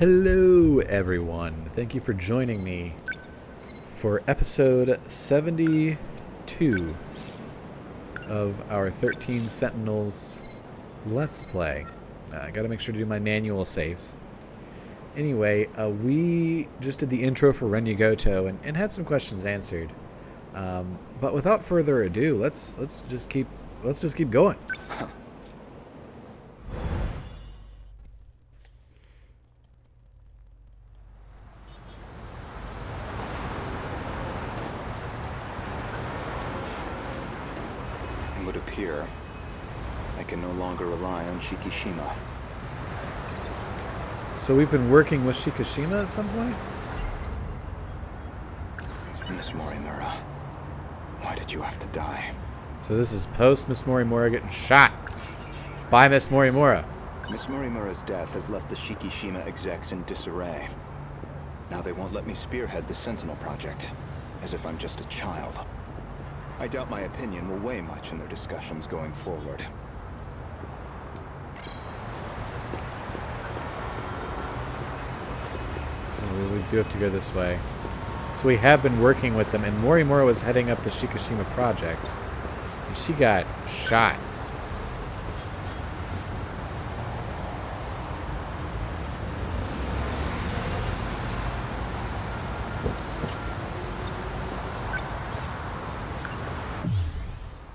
Hello, everyone. Thank you for joining me for episode 72 of our 13 Sentinels Let's Play. I gotta make sure to do my manual saves. Anyway, we just did the intro for Renyagoto and had some questions answered. But without further ado, let's just keep going. It would appear I can no longer rely on Shikishima. So we've been working with Shikishima at some point? Miss Morimura, why did you have to die? So this is post Miss Morimura getting shot by Miss Morimura. Miss Morimura's death has left the Shikishima execs in disarray. Now they won't let me spearhead the Sentinel project, as if I'm just a child. I doubt my opinion will weigh much in their discussions going forward. So we do have to go this way. So we have been working with them, and Morimura was heading up the Shikishima project. And she got shot.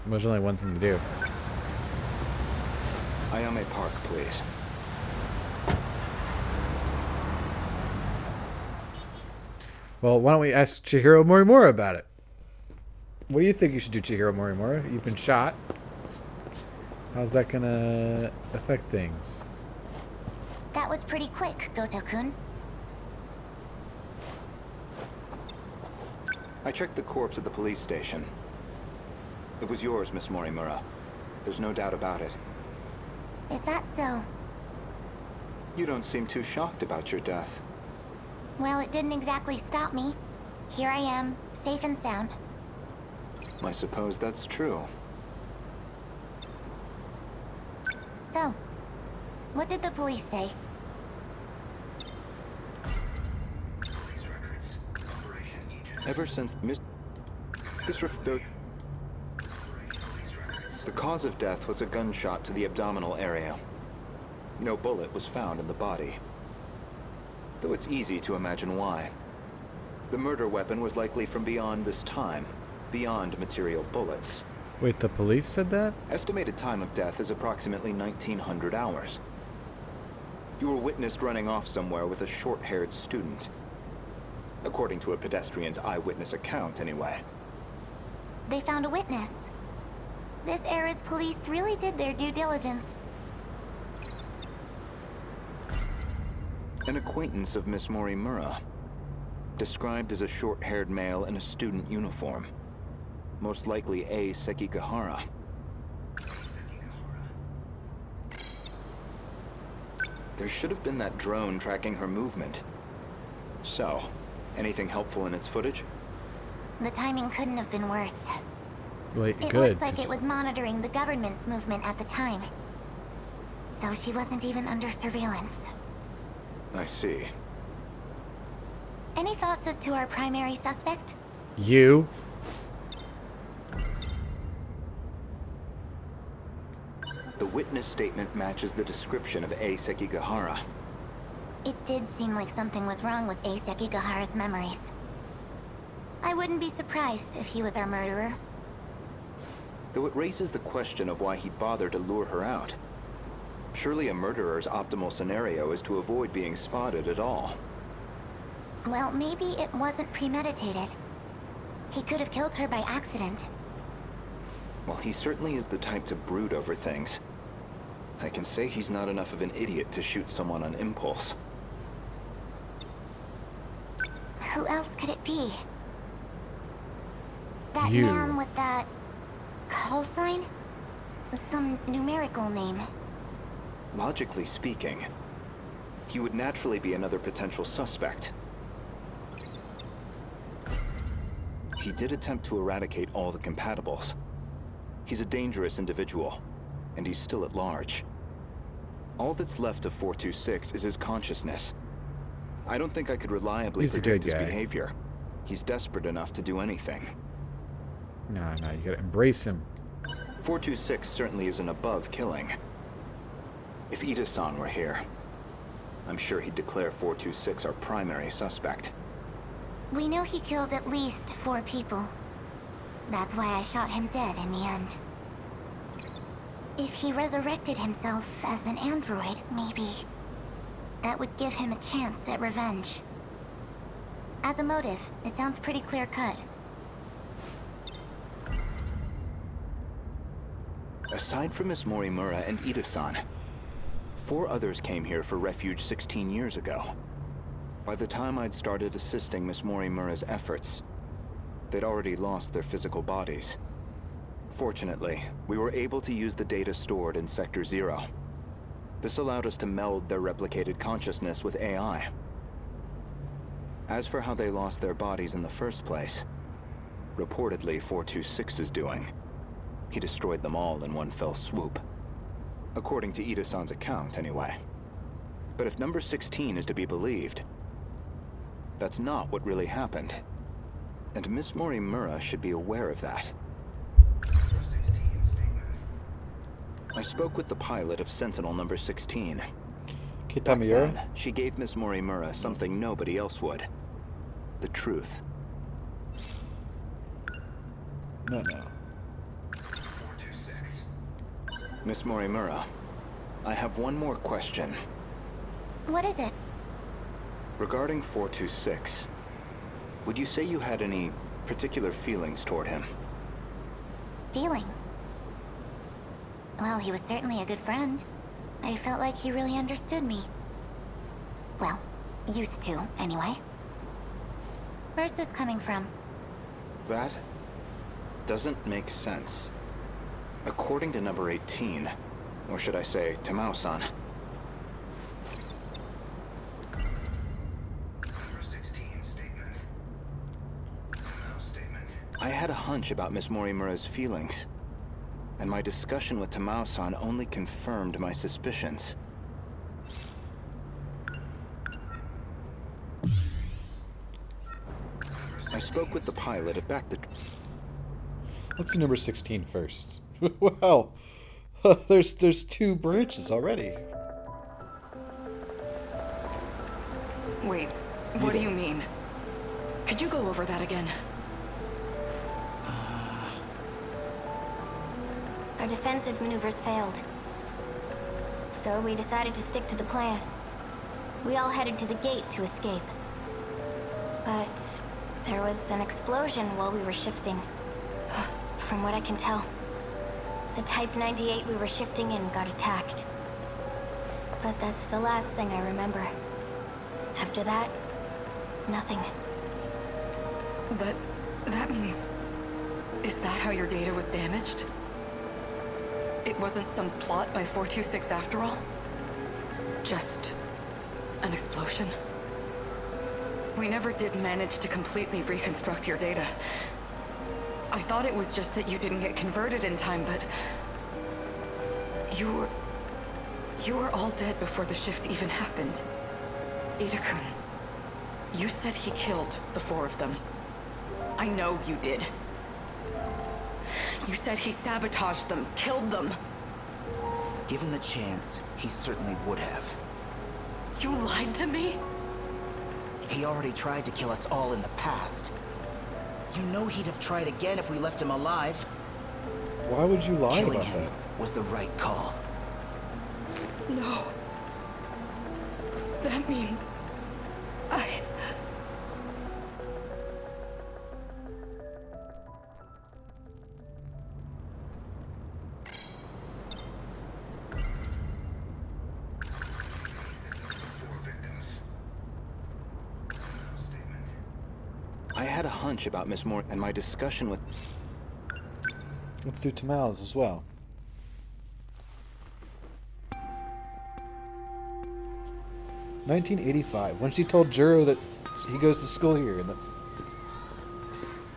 There's only one thing to do. Ayame Park, please. Well, why don't we ask Chihiro Morimura about it? What do you think you should do, Chihiro Morimura? You've been shot. How's that gonna affect things? That was pretty quick, Goto-kun. I checked the corpse at the police station. It was yours, Miss Morimura. There's no doubt about it. Is that so? You don't seem too shocked about your death. Well, it didn't exactly stop me. Here I am, safe and sound. I suppose that's true. So, what did the police say? Police records. Operation Aegis. Ever since the cause of death was a gunshot to the abdominal area. No bullet was found in the body. Though it's easy to imagine why. The murder weapon was likely from beyond this time, beyond material bullets. Wait, the police said that? Estimated time of death is approximately 1900 hours. You were witnessed running off somewhere with a short-haired student. According to a pedestrian's eyewitness account, anyway. They found a witness. This era's police really did their due diligence. An acquaintance of Miss Morimura, described as a short-haired male in a student uniform. Most likely A. Sekigahara. There should have been that drone tracking her movement. So, anything helpful in its footage? The timing couldn't have been worse. Wait, It good. looks like it was monitoring the government's movement at the time. So she wasn't even under surveillance. I see. Any thoughts as to our primary suspect? You? The witness statement matches the description of A. Sekigahara. It did seem like something was wrong with A. Sekigahara's memories. I wouldn't be surprised if he was our murderer. Though it raises the question of why he'd bother to lure her out. Surely a murderer's optimal scenario is to avoid being spotted at all. Well, maybe it wasn't premeditated. He could have killed her by accident. Well, he certainly is the type to brood over things. I can say he's not enough of an idiot to shoot someone on impulse. Who else could it be? That You. man with that call sign? Some numerical name. Logically speaking, he would naturally be another potential suspect. He did attempt to eradicate all the compatibles. He's a dangerous individual, and he's still at large. All that's left of 426 is his consciousness. I don't think I could reliably He's a predict good his guy. behavior. He's desperate enough to do anything. Nah, you gotta embrace him. 426 certainly isn't above killing. If Ida-san were here, I'm sure he'd declare 426 our primary suspect. We know he killed at least 4 people. That's why I shot him dead in the end. If he resurrected himself as an android, maybe that would give him a chance at revenge. As a motive, it sounds pretty clear-cut. Aside from Miss Morimura and Ida-san, 4 others came here for refuge 16 years ago. By the time I'd started assisting Miss Morimura's efforts, they'd already lost their physical bodies. Fortunately, we were able to use the data stored in Sector 0. This allowed us to meld their replicated consciousness with AI. As for how they lost their bodies in the first place, reportedly 426's doing. He destroyed them all in one fell swoop. According to Ida-san's account, anyway. But if number 16 is to be believed, that's not what really happened. And Miss Morimura should be aware of that. I spoke with the pilot of Sentinel number 16. Back Kitamura? then, she gave Miss Morimura something nobody else would. The truth. No. 426. Miss Morimura, I have one more question. What is it? Regarding 426, would you say you had any particular feelings toward him? Feelings? Well, he was certainly a good friend. I felt like he really understood me. Well, used to, anyway. Where's this coming from? That doesn't make sense. According to number 18, or should I say, Tamao-san. Number 16 statement. Tamao statement. I had a hunch about Miss Morimura's feelings, and my discussion with Tamao-san only confirmed my suspicions. I spoke with the pilot at back the... Let's do number 16 first. Wow. There's 2 branches already. Wait, what do you mean? Could you go over that again? Our defensive maneuvers failed. So we decided to stick to the plan. We all headed to the gate to escape. But there was an explosion while we were shifting. From what I can tell, the Type 98 we were shifting in got attacked. But that's the last thing I remember. After that, nothing. But that means... Is that how your data was damaged? It wasn't some plot by 426 after all? Just an explosion? We never did manage to completely reconstruct your data. I thought it was just that you didn't get converted in time, but... You were all dead before the shift even happened. Ida-kun, you said he killed the 4 of them. I know you did. You said he sabotaged them, killed them. Given the chance, he certainly would have. You lied to me? He already tried to kill us all in the past. You know he'd have tried again if we left him alive. Why would you lie Killing about him that? was the right call. No. That means... I had a hunch about Miss Moore and my discussion with... Let's do tamales as well. (1985) when she told Juro that he goes to school here, and that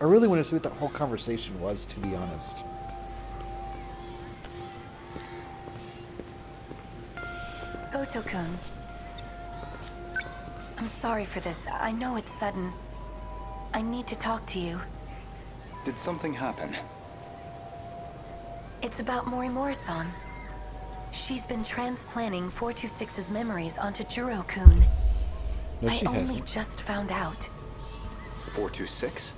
I really want to see what that whole conversation was, to be honest. Goto-kun. I'm sorry for this. I know it's sudden. I need to talk to you. Did something happen? It's about Mori-san. She's been transplanting 426's memories onto Juro-kun. No, she I only hasn't. just found out. 426?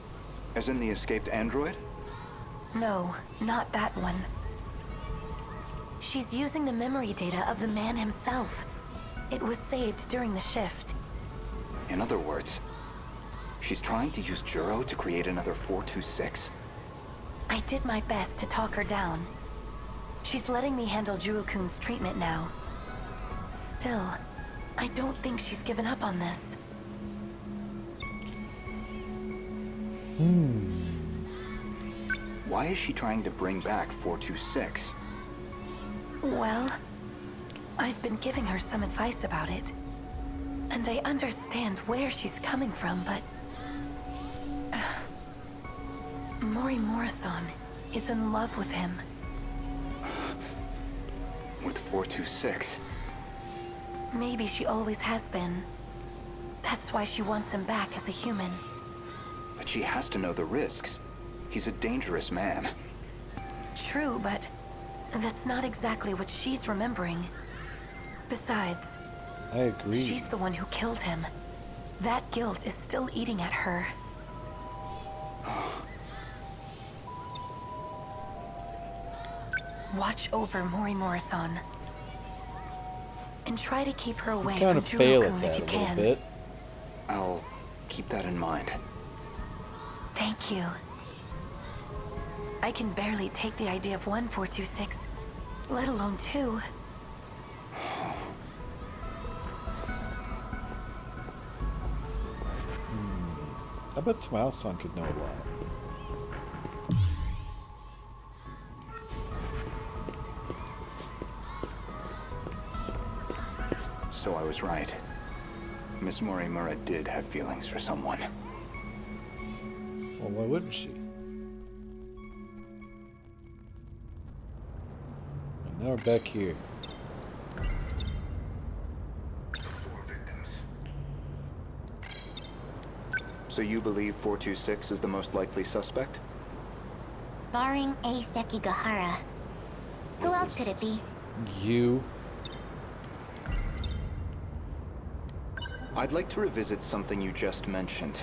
As in the escaped android? No, not that one. She's using the memory data of the man himself. It was saved during the shift. In other words, she's trying to use Juro to create another 426? I did my best to talk her down. She's letting me handle Juro-kun's treatment now. Still, I don't think she's given up on this. Why is she trying to bring back 426? Well, I've been giving her some advice about it. And I understand where she's coming from, but... Mori-san is in love with him. With 426? Maybe she always has been. That's why she wants him back as a human. But she has to know the risks. He's a dangerous man. True, but that's not exactly what she's remembering. Besides, I agree. she's the one who killed him. That guilt is still eating at her. Watch over Mori-san. And try to keep her away kind from of fail at Juro-kun that if you a little can. bit. I'll keep that in mind. Thank you. I can barely take the idea of 1426, let alone 2. I bet Tamao-san could know a lot. So I was right. Miss Morimura did have feelings for someone. Well, why wouldn't she? And now we're back here. 4 victims. So you believe 426 is the most likely suspect? Barring A. Sekigahara. Who else could it be? You. I'd like to revisit something you just mentioned.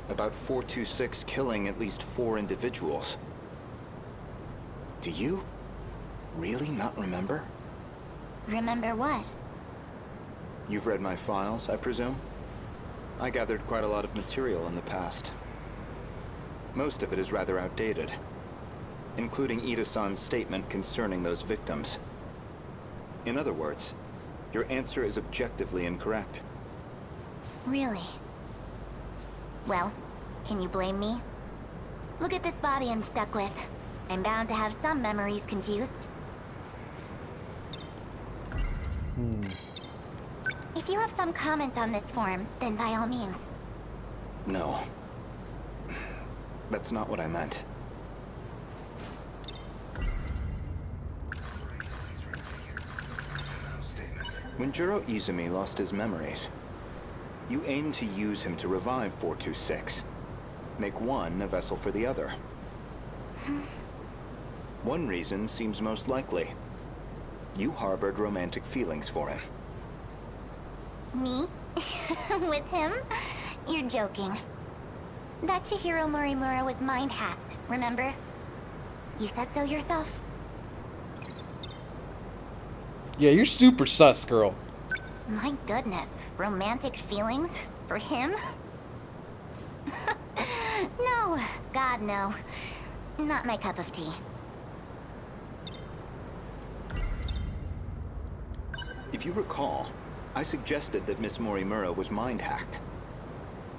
About 426 killing at least 4 individuals. Do you really not remember? Remember what? You've read my files, I presume? I gathered quite a lot of material in the past. Most of it is rather outdated, including Ida-san's statement concerning those victims. In other words, your answer is objectively incorrect. Really? Well, can you blame me? Look at this body I'm stuck with. I'm bound to have some memories confused. If you have some comment on this form, then by all means. No. That's not what I meant. When Juro Izumi lost his memories, you aimed to use him to revive 426. Make one a vessel for the other. One reason seems most likely. You harbored romantic feelings for him. Me? With him? You're joking. That Chihiro Morimura was mind-hacked, remember? You said so yourself. Yeah, you're super sus, girl. My goodness, romantic feelings? For him? No, God no. Not my cup of tea. If you recall, I suggested that Miss Morimura was mind-hacked.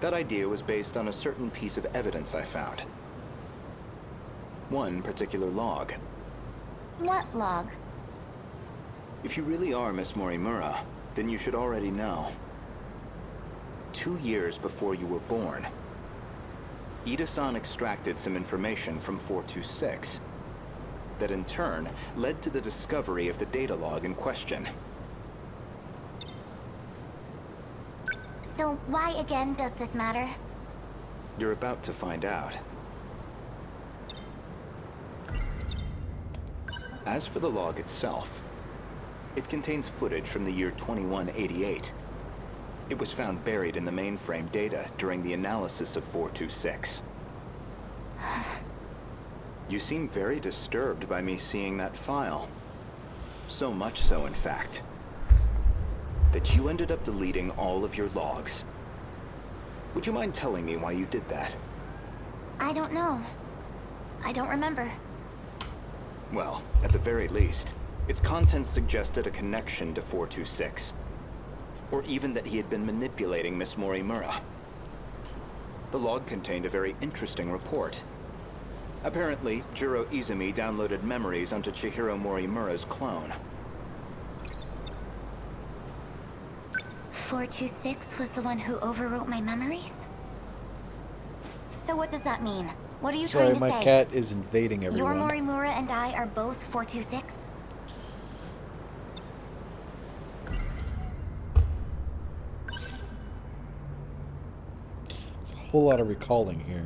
That idea was based on a certain piece of evidence I found. One particular log. What log? If you really are Miss Morimura, then you should already know. 2 years before you were born, Ida-san extracted some information from 426 that in turn led to the discovery of the data log in question. So why again does this matter? You're about to find out. As for the log itself, it contains footage from the year 2188. It was found buried in the mainframe data during the analysis of 426. You seem very disturbed by me seeing that file. So much so, in fact, that you ended up deleting all of your logs. Would you mind telling me why you did that? I don't know. I don't remember. Well, at the very least, its contents suggested a connection to 426. Or even that he had been manipulating Miss Morimura. The log contained a very interesting report. Apparently, Juro Izumi downloaded memories onto Chihiro Morimura's clone. 426 was the one who overwrote my memories? So what does that mean? What are you Sorry, trying to my say? cat is invading Your everyone. Morimura and I are both 426? There's a whole lot of recalling here.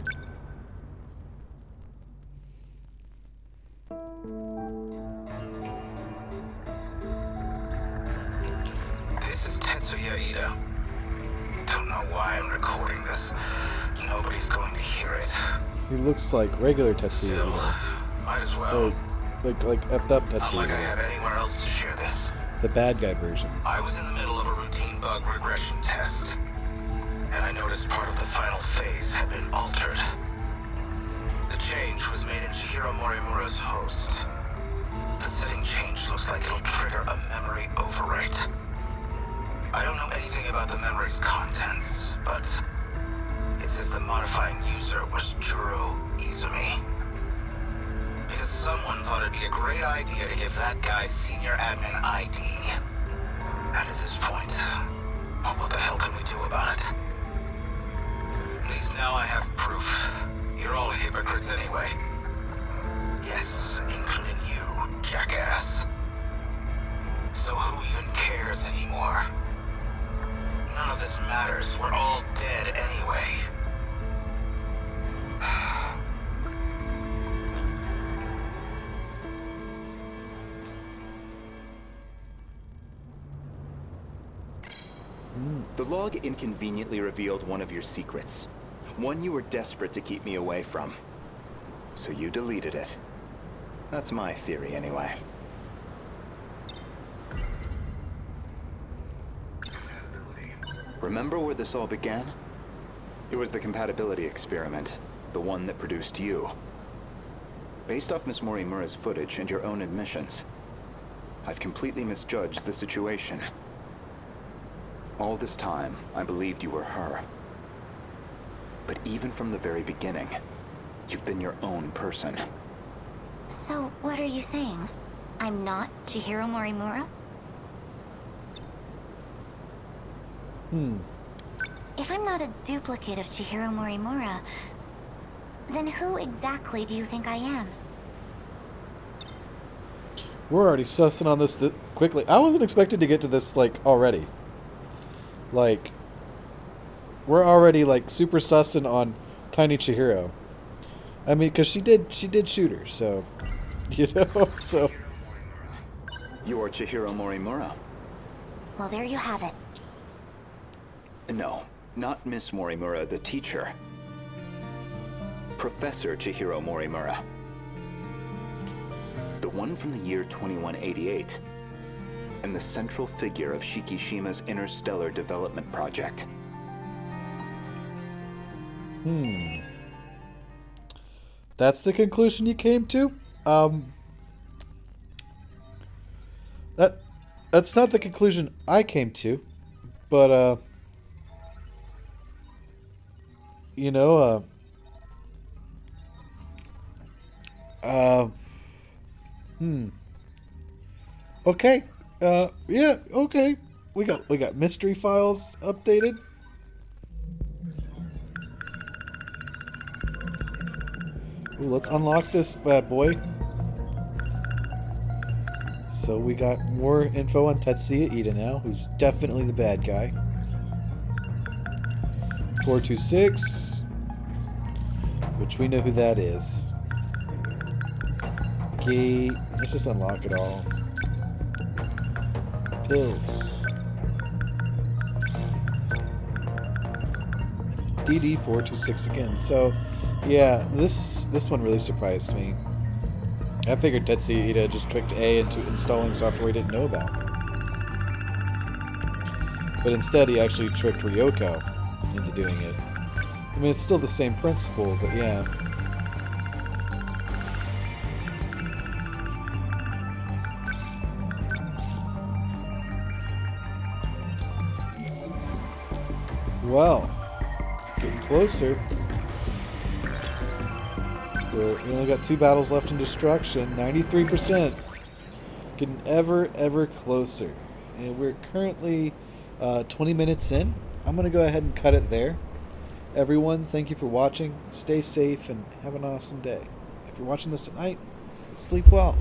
This is Tetsuya Ida. Don't know why I'm recording this. Nobody's going to hear it. He looks like regular Tetsuya Still, Ida. might as well. Like effed up Not Tetsuya like I Ida. have anywhere else to share this. The bad guy version. I was in the middle of a routine bug regression test, and I noticed part of the final phase had been altered. The change was made in Chihiro Morimura's host. The setting change looks like it'll trigger a memory overwrite. I don't know anything about the memory's contents, but it says the modifying user was Juro Izumi. Because someone thought it'd be a great idea to give that guy senior admin ID. And at this point, well, what the hell can we do about it? At least now I have proof. You're all hypocrites anyway. Yes, including you, jackass. So who even cares anymore? None of this matters. We're all dead anyway. The log inconveniently revealed one of your secrets. One you were desperate to keep me away from. So you deleted it. That's my theory, anyway. Remember where this all began? It was the compatibility experiment, the one that produced you. Based off Miss Morimura's footage and your own admissions, I've completely misjudged the situation. All this time, I believed you were her. But even from the very beginning, you've been your own person. So what are you saying? I'm not Chihiro Morimura? If I'm not a duplicate of Chihiro Morimura, then who exactly do you think I am? We're already sussing on this quickly. I wasn't expected to get to this, like, already. Like, we're already, like, super sussing on Tiny Chihiro. I mean, because she did shoot her, so, you know, so. You're Chihiro Morimura. Well, there you have it. No, not Miss Morimura, the teacher. Professor Chihiro Morimura. The one from the year 2188. And the central figure of Shikishima's interstellar development project. That's the conclusion you came to? That's not the conclusion I came to, but, you know, okay. Yeah, okay. We got mystery files updated. Ooh, let's unlock this bad boy. So we got more info on Tetsuya Ida now, who's definitely the bad guy. 426, which we know who that is. Gate. Let's just unlock it all. Pills. DD 426 again. So, yeah, this one really surprised me. I figured Tetsuya just tricked A into installing software he didn't know about. But instead, he actually tricked Ryoko into doing it. I mean, it's still the same principle, but yeah. Well, getting closer. We only got 2 battles left in Destruction. 93%. Getting ever closer. And we're currently 20 minutes in. I'm going to go ahead and cut it there. Everyone, thank you for watching. Stay safe and have an awesome day. If you're watching this at night, sleep well.